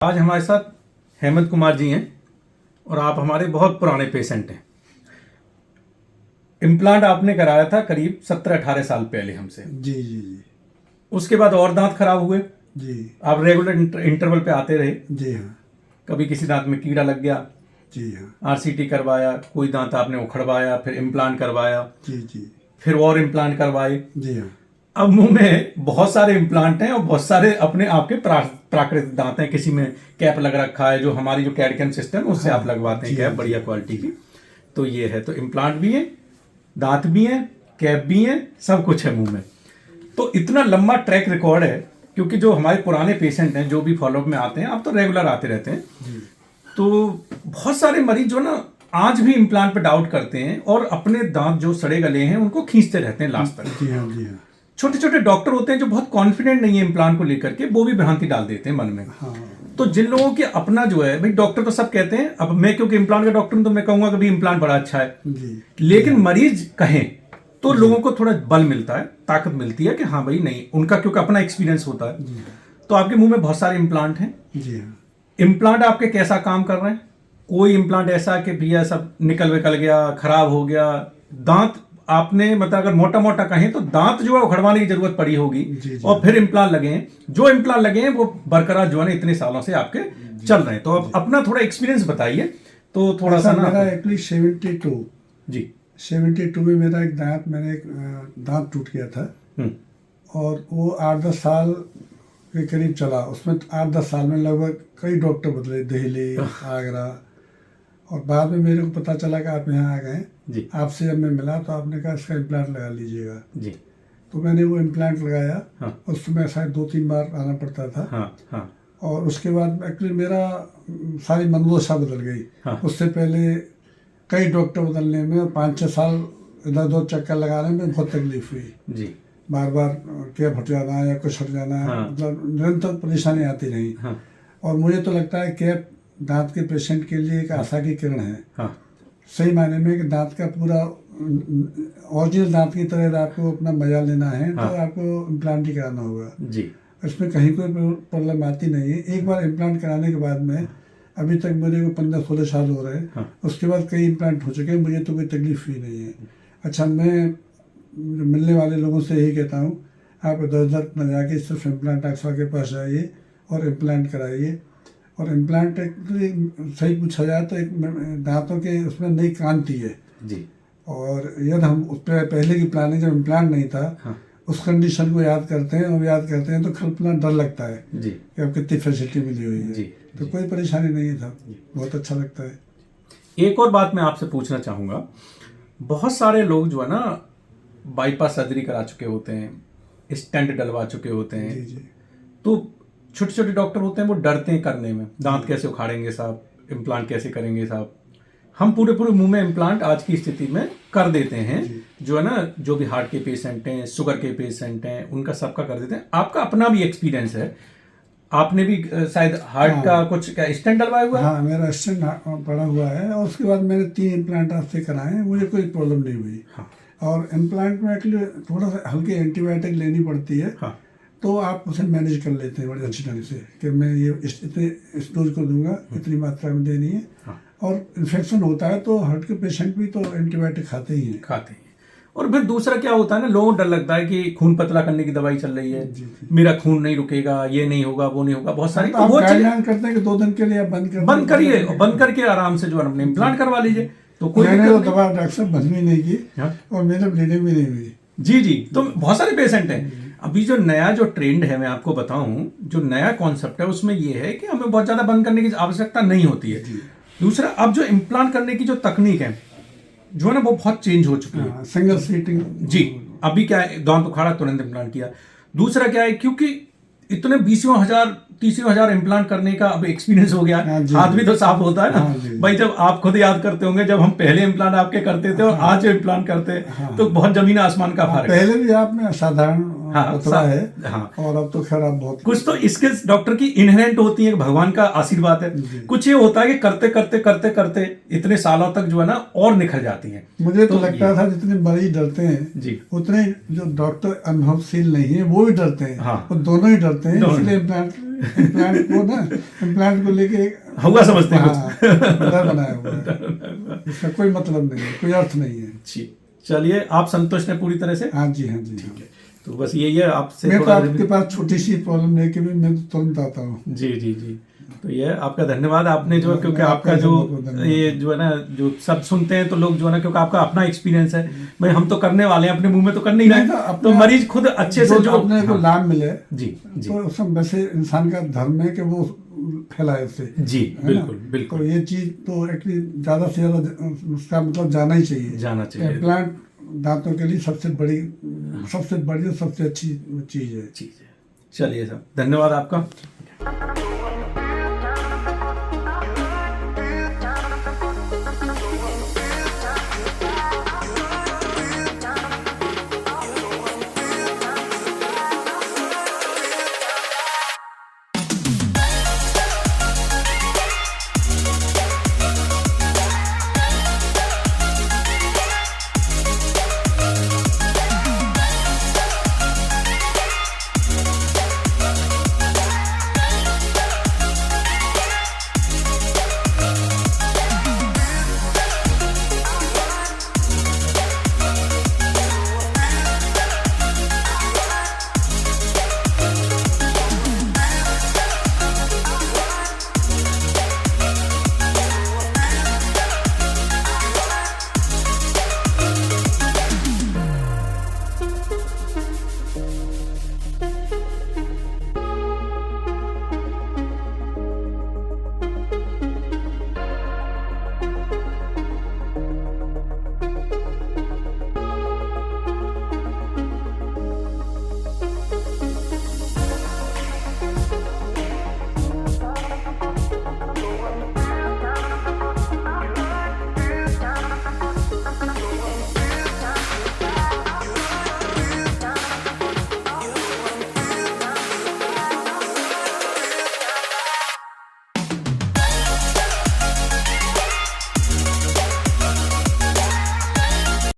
आज हमारे साथ हेमंत कुमार जी हैं और आप हमारे बहुत पुराने पेशेंट हैं। इम्प्लांट आपने कराया था करीब 17-18 साल पहले हमसे। जी जी जी उसके बाद और दांत खराब हुए। जी आप रेगुलर इंटरवल पे आते रहे। जी हाँ कभी किसी दांत में कीड़ा लग गया, जी हाँ आरसीटी करवाया, कोई दांत आपने उखड़वाया, फिर इम्प्लांट करवाया, जी जी फिर और इम्प्लांट करवाए। जी हाँ अब मुंह में बहुत सारे इम्प्लांट हैं और बहुत सारे अपने आपके प्राकृतिक दांत हैं। किसी में कैप लग रखा है, जो हमारी जो कैडकम सिस्टम है उससे आप लगवाते हैं कैप, बढ़िया क्वालिटी की। तो ये है, तो इम्प्लांट भी है, दांत भी है, कैप भी है, सब कुछ है मुंह में। तो इतना लंबा ट्रैक रिकॉर्ड है, क्योंकि जो हमारे पुराने पेशेंट हैं जो भी फॉलोअप में आते हैं, आप तो रेगुलर आते रहते हैं, तो बहुत सारे मरीज जो ना आज भी इम्प्लांट पे डाउट करते हैं और अपने दांत जो सड़े गले हैं उनको खींचते रहते हैं लास्ट तक। जी हाँ जी हाँ छोटे छोटे डॉक्टर होते हैं जो बहुत कॉन्फिडेंट नहीं है इम्प्लांट को लेकर के, वो भी भ्रांति डाल देते हैं मन में। हाँ तो जिन लोगों के अपना जो है भाई, डॉक्टर तो सब कहते हैं, अब मैं क्योंकि इम्प्लांट का डॉक्टर हूं तो मैं कहूंगा कि भाई इम्प्लांट बड़ा अच्छा है, जी लेकिन मरीज कहें तो लोगों को थोड़ा बल मिलता है, ताकत मिलती है कि हाँ भाई नहीं, उनका क्योंकि अपना एक्सपीरियंस होता है। तो आपके मुंह में बहुत सारे इम्प्लांट हैं। जी हाँ इम्प्लांट आपके कैसा काम कर रहे हैं? कोई इम्प्लांट ऐसा कि भैया सब निकल विकल गया, खराब हो गया, दांत आपने मतलब अगर मोटा मोटा कहें तो दांत जो है उखड़वाने की जरूरत पड़ी होगी, जी। और फिर इम्प्लांट लगे हैं, जो इम्प्लांट लगे हैं वो बरकरार जो है ना इतने सालों से आपके चल रहे हैं। तो अब अपना थोड़ा एक्सपीरियंस बताइए तो थोड़ा सा ना। मेरा एक्चुअली 72 जी 72 में मेरा एक दांत टूट गया था और वो 8-10 साल के करीब चला। उसमें 8-10 साल में लगभग कई डॉक्टर बदले, दिल्ली, आगरा, और बाद में मेरे को पता चला कि आप यहाँ आ गए। जी आपसे जब मैं मिला तो आपने कहा इसका इम्प्लांट लगा लीजिएगा। जी तो मैंने वो इम्प्लांट लगाया। हाँ। उस समय शायद 2-3 बार आना पड़ता था। हाँ हाँ और उसके बाद एक्चुअली मेरा सारी मनोदशा बदल गई। हाँ। उससे पहले कई डॉक्टर बदलने में 5-6 साल इधर उधर चक्कर लगाने में बहुत तकलीफ हुई। जी बार बार कैप हट जाना या कुछ हट जाना, हाँ। मतलब निरंतर परेशानी आती रही। हाँ और मुझे तो लगता है कैप दांत के पेशेंट के लिए एक आशा की किरण है। हाँ सही मायने में कि दांत का पूरा ओरिजिनल दांत की तरह आपको अपना मजा लेना है तो आपको इम्प्लांट ही कराना होगा। जी इसमें कहीं कोई प्रॉब्लम आती नहीं है। एक बार इम्प्लांट कराने के बाद में अभी तक मेरे को 15-16 साल हो रहे हैं। उसके बाद कई इम्प्लांट हो चुके हैं, मुझे तो कोई तकलीफ ही नहीं है। अच्छा, मैं मिलने वाले लोगों से यही कहता हूँ, आप इधर उधर न जाके सिर्फ इम्प्लांट डॉक्टर के पास जाइए और इम्प्लांट कराइए। और इम्प्लांट एक्चुअली सही पूछा जाए तो एक दांतों के उसमें नई क्रांति है जी। और यदि हम उस पर पहले की प्लानिंग जब इम्प्लांट नहीं था उस कंडीशन को याद करते हैं तो कल्पना डर लगता है जी कि अब कितनी फैसिलिटी मिली हुई है। जी तो कोई परेशानी नहीं था, बहुत अच्छा लगता है। एक और बात मैं आपसे पूछना चाहूँगा, बहुत सारे लोग जो है ना बाईपास सर्जरी करा चुके होते हैं, स्टेंट डलवा चुके होते हैं, जी जी तो छोटे छोटे डॉक्टर होते हैं वो डरते हैं करने में, दांत कैसे उखाड़ेंगे साहब, इम्प्लांट कैसे करेंगे साहब। हम पूरे पूरे मुंह में इम्प्लांट आज की स्थिति में कर देते हैं, जो है ना जो भी हार्ट के पेशेंट हैं, शुगर के पेशेंट हैं, उनका सबका कर देते हैं। आपका अपना भी एक्सपीरियंस है, आपने भी शायद हार्ट का कुछ क्या स्टेंट डलवाया हुआ है? हाँ, मेरा स्टेंट पड़ा हुआ है और उसके बाद मैंने 3 इम्प्लांट आपसे कराए हैं, मुझे कोई प्रॉब्लम नहीं हुई। और इम्प्लांट में एक्चुअली थोड़ा सा हल्की एंटीबायोटिक लेनी पड़ती है। तो आप उसे मैनेज कर लेते हैं बड़े अच्छी ढंग से कि मैं ये इतने इस डोज को दूंगा, इतनी मात्रा में देनी है। और इन्फेक्शन होता है तो हार्ट के पेशेंट भी तो एंटीबायोटिक खाते ही हैं। और फिर दूसरा क्या होता है ना, लोगों को डर लगता है कि खून पतला करने की दवाई चल रही है, मेरा खून नहीं रुकेगा, ये नहीं होगा, वो नहीं होगा, बहुत सारी। तो वो गाइडलाइन करते हैं कि 2 दिन के लिए आप बंद करिए, बंद करके आराम से जो है अपने इम्प्लांट करवा लीजिए। तो कोई दवा डॉक्टर साहब बंद भी नहीं की और मेरे ब्लीडिंग भी नहीं हुई। जी जी। तो बहुत सारे पेशेंट हैं। अभी जो नया जो ट्रेंड है, मैं आपको बताऊं, जो नया कॉन्सेप्ट है उसमें ये है कि हमें बहुत ज्यादा बंद करने की आवश्यकता नहीं होती है। दूसरा, अब जो इम्प्लांट करने की जो तकनीक है जो है ना वो बहुत चेंज हो चुकी है। Single seating. जी। अभी क्या है, दांत उखाड़ा तुरंत इम्प्लांट किया। दूसरा क्या है, क्योंकि इतने 20,000-30,000 इम्प्लांट करने का अब एक्सपीरियंस हो गया, हाथ भी तो साफ होता है ना भाई। जब आप खुद याद करते होंगे, जब हम पहले इम्प्लांट आपके करते थे और आज जो इम्प्लांट करते हैं तो बहुत जमीन आसमान का फर्क है। पहले भी आपने साधारण हाँ, पतला है। हाँ। और अब तो खैर आप बहुत कुछ तो स्किल्स डॉक्टर की इनहेरेंट होती है, भगवान का आशीर्वाद है। जी। कुछ ये होता है कि करते करते करते करते इतने सालों तक जो है ना और निखर जाती हैं। मुझे तो लगता ये- था जितने मरीज डरते हैं जी। उतने जो डॉक्टर अनुभवशील नहीं है वो भी डरते हैं। हाँ। वो दोनों ही डरते हैं, दोनों। इसलिए इम्प्लांट को लेके हुआ समझते हैं हाँ, डर बनाया हुआ है। इसका कोई मतलब नहीं है, कोई अर्थ नहीं है। जी, चलिए, आप संतुष्ट हैं पूरी तरह से? हाँ जी, हाँ जी, हाँ। तो बस यही है आपसे मैं तो थोड़ा आपके पास छोटी सी प्रॉब्लम लेके भी मैं तो तुरंत आता हूँ। जी जी जी। तो ये आपका धन्यवाद, आपने जो है, क्योंकि मैं आपका आपका जो बहुत बहुत धन्यवाद। ये जो है ना, जो सब सुनते हैं तो लोग जो है ना, क्योंकि आपका अपना एक्सपीरियंस है भाई, हम तो करने वाले हैं, अपने मुंह में तो कर नहीं नहीं, रहे, अपना- तो मरीज खुद अच्छे से जो अपने को हाँ, लाभ मिले जी जी तो उसमें वैसे इंसान का धर्म है कि वो फैलाए उसे। जी, है ना? बिल्कुल तो बिल्कुल ये चीज तो एक्चुअली ज्यादा से ज्यादा उसका मतलब जाना ही चाहिए। जाना चाहिए। इम्प्लांट दांतों के लिए सबसे बड़ी सबसे अच्छी चीज है। चीज है। चलिए साहब, धन्यवाद आपका।